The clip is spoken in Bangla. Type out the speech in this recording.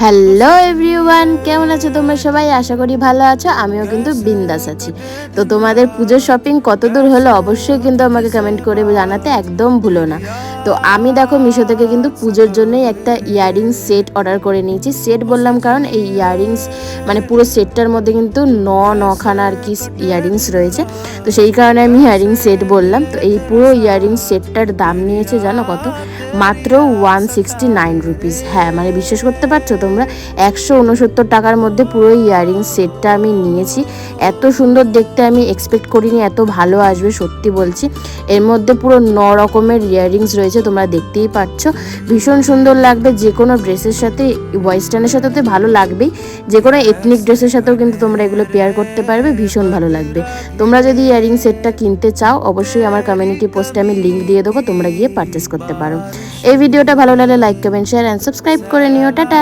হ্যালো এভরিওয়ান, কেমন আছো তোমরা সবাই? আশা করি ভালো আছো। আমিও কিন্তু বিন্দাস আছি। তো তোমাদের পুজোর শপিং কত দূর হলো অবশ্যই কিন্তু আমাকে কমেন্ট করে জানাতে একদম ভুলো না। তো আমি দেখো মিশো থেকে কিন্তু পুজোর জন্যই একটা ইয়াররিংস সেট অর্ডার করে নিয়েছি। সেট বললাম কারণ এই ইয়াররিংস মানে পুরো সেটটার মধ্যে কিন্তু নখানা আর কি ইয়াররিংস রয়েছে। তো সেই কারণে আমি ইয়াররিংস সেট বললাম। তো এই পুরো ইয়াররিংস সেটটার দাম নিয়েছে জানো কত? মাত্র 169 রুপিস। হ্যাঁ, মানে বিশ্বাস করতে পারছো তোমরা? 169 টাকার মধ্যে পুরো ইয়াররিংস সেটটা আমি নিয়েছি। এত সুন্দর দেখতে আমি এক্সপেক্ট করিনি এত ভালো আসবে, সত্যি বলছি। এর মধ্যে পুরো 9 রকমের ইয়াররিংস রয়েছে, তোমরা দেখতেই পাচ্ছ। ভীষণ সুন্দর লাগবে যে কোনো ড্রেসের সাথে, ওয়েস্টার্নের সাথে তো ভালো লাগবেই, যে কোনো এথনিক ড্রেসের সাথেও কিন্তু তোমরা এগুলো পেয়ার করতে পারবে, ভীষণ ভালো লাগবে। তোমরা যদি ইয়াররিং সেটটা কিনতে চাও অবশ্যই আমার কমিউনিটি পোস্টে আমি লিঙ্ক দিয়ে দেবো, তোমরা গিয়ে পারচেস করতে পারো। এই ভিডিওটা ভালো লাগলে like comment share and subscribe করে নিও। টাটা।